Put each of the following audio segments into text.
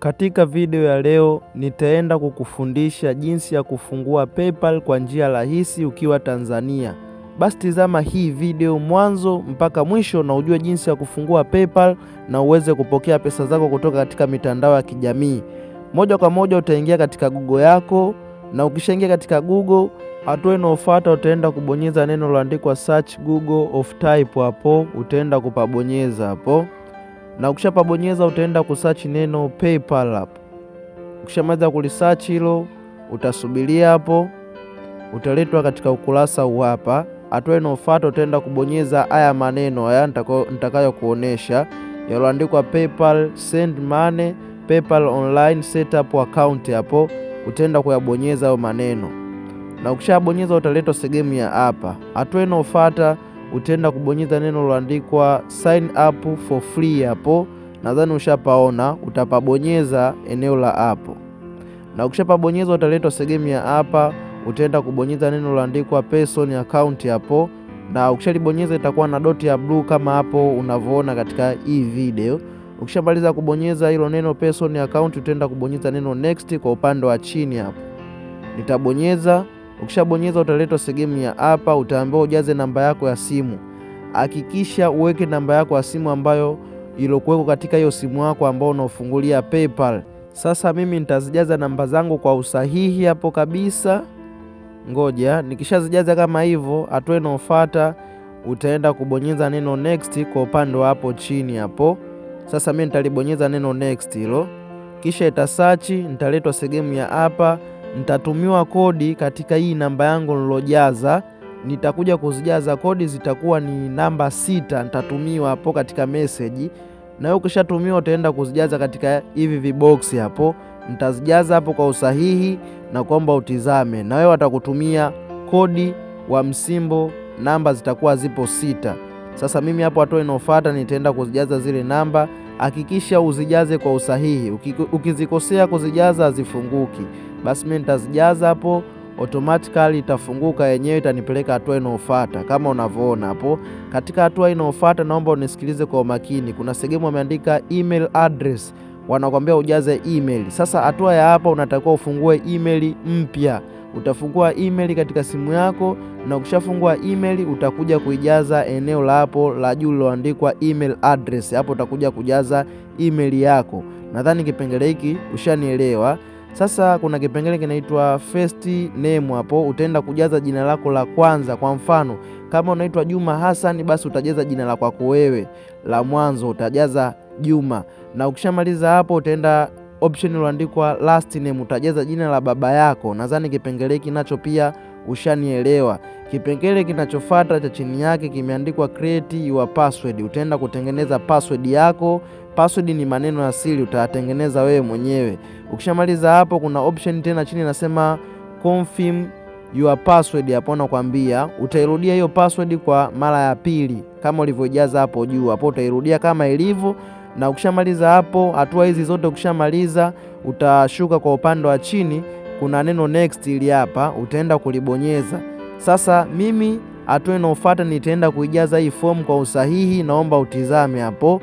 Katika video ya leo nitaenda kukufundisha jinsi ya kufungua PayPal kwa njia rahisi ukiwa Tanzania. Basi tizama hii video mwanzo mpaka mwisho na ujue jinsi ya kufungua PayPal na uweze kupokea pesa zako kutoka katika mitandao ya kijamii. Moja kwa moja utaingia katika Google yako, na ukishaingia katika Google, hatua inayofuata utaenda kubonyeza neno lililoandikwa search Google of type. Hapo utaenda kupabonyeza hapo, na ukishapabonyeza utaenda kusearch neno PayPal hapo. Ukishamaliza kulisearch hilo, utasubiria hapo, utaletwa katika ukurasa huu hapa. Hatua inayofuata utaenda kubonyeza haya maneno haya nitakayo kuonesha yaloandikwa PayPal send money, PayPal online setup account. Hapo utaenda kuyabonyeza hayo maneno, na ukishabonyeza utaletwa sehemu ya hapa. Hatua inayofuata utaenda kubonyeza neno lililoandikwa sign up for free. Hapo nadhani ushapaona, utapabonyeza eneo la hapo, na ukishapabonyeza utaletwa sehemu ya hapa. Utaenda kubonyeza neno lililoandikwa person account hapo, na ukishalibonyeza itakuwa na doti ya blue kama hapo unavyoona katika hii video. Ukishamaliza kubonyeza hilo neno person account, utaenda kubonyeza neno next kwa upande wa chini hapo, nitabonyeza. Ukishabonyeza utaletwa sehemu ya hapa, utaambiwa ujaze namba yako ya simu. Hakikisha uweke namba yako ya simu ambayo ilokuweko katika hiyo simu yako ambayo unaofungulia PayPal. Sasa mimi nitazijaza namba zangu kwa usahihi hapo kabisa. Ngoja nikishazijaza kama hivyo, hatua inayofuata utaenda kubonyeza neno next kwa upande wa hapo chini hapo. Sasa mimi nitalibonyeza neno next hilo, kisha itasearch, nitaletwa sehemu ya hapa. Nitatumiwa kodi katika hii namba yangu nilojaza. Nitakuja kuzijaza kodi, zitakuwa ni namba 6 nitatumiwa hapo katika message, na wewe ukishatumiwa utaenda kuzijaza katika hivi viboksi hapo. Nitazijaza hapo kwa usahihi na kwamba utizame, na wewe watakutumia kodi wa msimbo, namba zitakuwa zipo 6. Sasa mimi hapo hatua inayofuata nitaenda kuzijaza zile namba. Hakikisha uzijaze kwa usahihi, ukizikosea kuzijaza hazifunguki. Basi mimi nitazijaza hapo, automatically itafunguka yenyewe, itanipeleka hatua inayofuata kama unavyoona hapo. Katika hatua inayofuata naomba unisikilize kwa umakini. Kuna sehemu ameandika email address, wanakuambia ujaze email. Sasa hatua ya hapa unatakiwa ufungue email mpya. Utafungua email katika simu yako, na ukishafungua email utakuja kuijaza eneo la hapo la juu liloandikwa email address. Hapo utakuja kujaza email yako. Nadhani kipengele hiki ushanielewa. Sasa kuna kipengele kinaitwa first name. Hapo utaenda kujaza jina lako la kwanza. Kwa mfano kama unaitwa Juma Hassan, basi utajaza jina la kwako wewe la mwanzo, utajaza Juma. Na ukishamaliza hapo utaenda option iliyoandikwa last name, utajaza jina la baba yako. Nadhani kipengele hiki nacho pia ushanielewa. Kipengele kinachofuata cha chini yake kimeandikwa create your password. Utaenda kutengeneza password yako. Password ni maneno ya siri, utayatengeneza wewe mwenyewe. Ukishamaliza hapo kuna option tena chini nasema confirm your password. Hapo nakwambia utairudia hiyo password kwa mara ya pili kama ulivyojaza hapo juu. Hapo utairudia kama ilivyo, na ukishamaliza hapo, hatua hizi zote ukishamaliza, utashuka kwa upande wa chini, kuna neno next ili hapa utaenda kulibonyeza. Sasa mimi hatua inayofuata nitaenda kuijaza hii form kwa usahihi, naomba utizame hapo.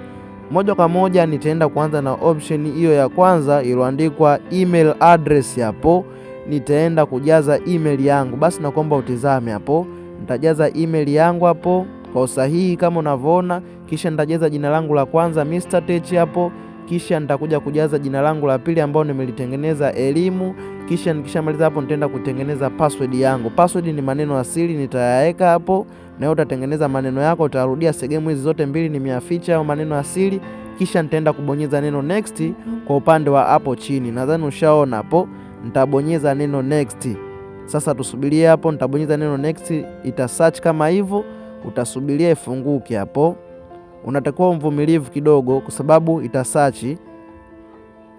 Moja kwa moja nitaenda kuanza na option hiyo ya kwanza iliyoandikwa email address. Hapo nitaenda kujaza email yangu, basi naomba utizame hapo. Nitajaza email yangu hapo kwa usahihi kama unavyoona, kisha nitajaza jina langu la kwanza Mr. Tech hapo, kisha nitakuja kujaza jina langu la pili ambao nimelitengeneza elimu, kisha nikishamaliza hapo nitaenda kutengeneza password yangu. Password ni maneno ya siri, nitayaweka hapo, na wewe utatengeneza maneno yako, utarudia sehemu hizi zote mbili nimeaficha au maneno ya siri, kisha nitaenda kubonyeza neno next kwa upande wa hapo chini. Nadhani ushaona hapo, nitabonyeza neno next. Sasa tusubirie hapo, nitabonyeza neno next, ita search kama hivyo, utasubiria ifunguke hapo. Unatakiwa mvumilivu kidogo kwa sababu ita search.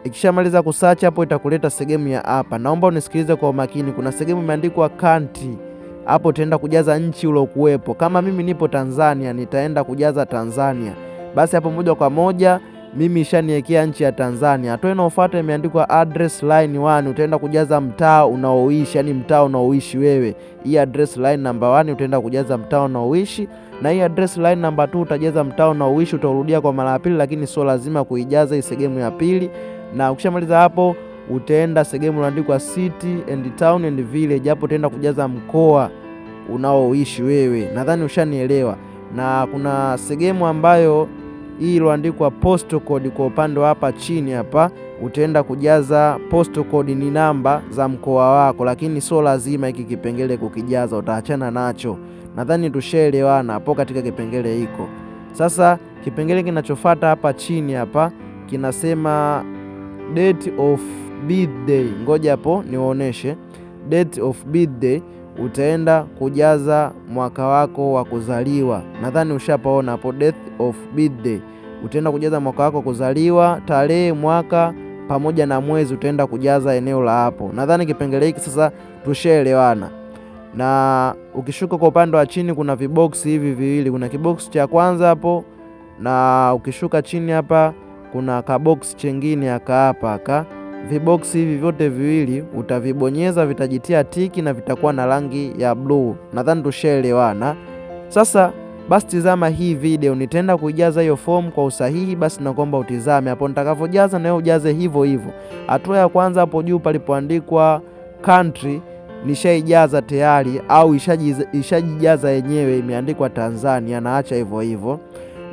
Ikishamaliza kusearch hapo itakuleta sehemu ya hapa. Naomba unisikilize kwa umakini. Kuna sehemu imeandikwa country. Hapo utaenda kujaza nchi ulokuwepo. Kama mimi nipo Tanzania, nitaenda kujaza Tanzania. Basi hapo moja kwa moja mimi ishaniwekea nchi ya Tanzania. Hatua inayofuata imeandikwa address line 1. Utaenda kujaza mtaa unaoishi, yani mtaa unaoishi wewe. Hii address line number 1 utaenda kujaza mtaa unaoishi, na hii address line number 2 utajaza mtaa unaoishi. Utarudia kwa mara ya pili, lakini sio lazima kuijaza hii sehemu ya pili. Na ukishamaliza hapo utaenda sehemu iliyoandikwa city and town and village. Hapo utaenda kujaza mkoa unaoishi wewe. Nadhani ushanielewa. Na kuna sehemu ambayo hii iliyoandikwa postal code kwa upande wa hapa chini hapa, utaenda kujaza postal code ni namba za mkoa wako, lakini sio lazima hiki kipengele kukijaza, utaachana nacho. Nadhani tushaelewana hapo katika kipengele hiko. Sasa kipengele kinachofuata hapa chini hapa kinasema date of birthday. Ngoja hapo niwaoneshe date of birthday. Utaenda kujaza mwaka wako wa kuzaliwa. Nadhani ushapaona hapo date of birthday. Utaenda kujaza mwaka wako kuzaliwa, tarehe, mwaka pamoja na mwezi utaenda kujaza eneo la hapo. Nadhani kipengele hiki sasa tushaelewana. Na ukishuka kwa upande wa chini kuna viboksi hivi viwili. Kuna kiboksi cha kwanza hapo, na ukishuka chini hapa kuna kaboksi chengine hapa. Viboksi hivi vyote viwili utavibonyeza, vitajitia tiki na vitakuwa na rangi ya blue. Nadhani tushaelewana. Sasa basi tizama hii video, nitaenda kuijaza hiyo form kwa usahihi. Basi naomba utizame hapo nitakavyojaza, na wewe ujaze hivyo hivyo. Hatua ya kwanza hapo juu palipoandikwa country nishaijaza tayari, au ishajijaza yenyewe, imeandikwa Tanzania, naacha hivyo hivyo.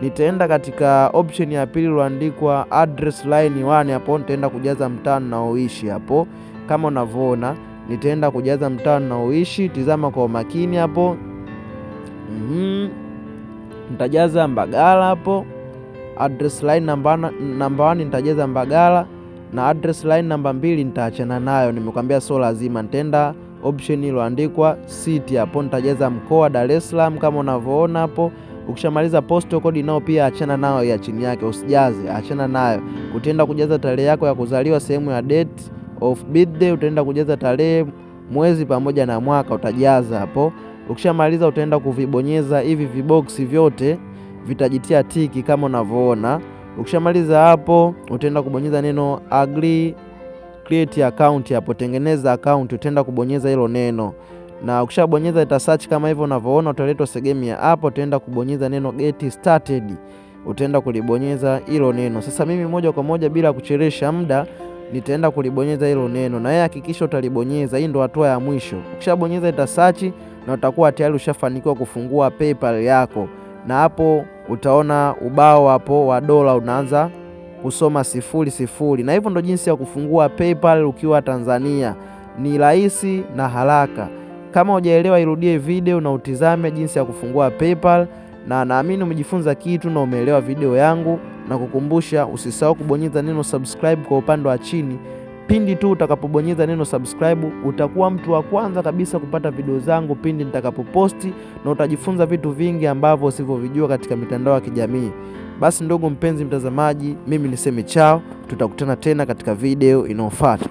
Nitaenda katika option ya pili iliyoandikwa address line 1. Hapo nitaenda kujaza mtaa naoishi hapo, kama unavyoona. Nitaenda kujaza mtaa naoishi, tizama kwa makini hapo. Nitajaza Mbagala hapo. Address line namba 1 nitajaza Mbagala, na address line namba 2 nitaachana nayo, nimekwambia sio lazima. Nitaenda option iliyoandikwa city hapo, nitajaza mkoa Dar es Salaam kama unavyoona hapo. Ukishamaliza postal code nao pia achana nayo ya chini yake, usijaze, achana nayo. Utaenda kujaza tarehe yako ya kuzaliwa, sehemu ya date of birthday utaenda kujaza tarehe, mwezi pamoja na mwaka utajaza hapo. Ukishamaliza utaenda kuvibonyeza hivi viboksi vyote, vitajitia tiki kama unavyoona. Ukishamaliza hapo utaenda kubonyeza neno agree create account hapo, tengeneza account, utaenda kubonyeza hilo neno. Na ukishabonyeza ita search kama hivyo unavyoona, utaletwa sehemu ya hapo, utaenda kubonyeza neno get started, utaenda kulibonyeza hilo neno. Sasa mimi moja kwa moja bila kuchelewesha muda nitaenda kulibonyeza hilo neno, na yeye hakikisha utalibonyeza. Hii ndo hatua ya mwisho. Ukishabonyeza ita search na utakuwa tayari ushafanikiwa kufungua PayPal yako, na hapo utaona ubao hapo wa dola unaanza kusoma 00. Na hivyo ndo jinsi ya kufungua PayPal ukiwa Tanzania. Ni rahisi na haraka. Kama hujaelewa, irudie video na utizame jinsi ya kufungua PayPal, na naamini umejifunza kitu na umeelewa video yangu. Na kukumbusha usisahau kubonyeza neno subscribe kwa upande wa chini. Pindi tu utakapobonyeza neno subscribe utakuwa mtu wa kwanza kabisa kupata video zangu pindi nitakapoposti, na utajifunza vitu vingi ambavyo usivyovijua katika mitandao ya kijamii. Basi ndugu mpenzi mtazamaji, mimi niseme chao, tutakutana tena katika video inayofuata.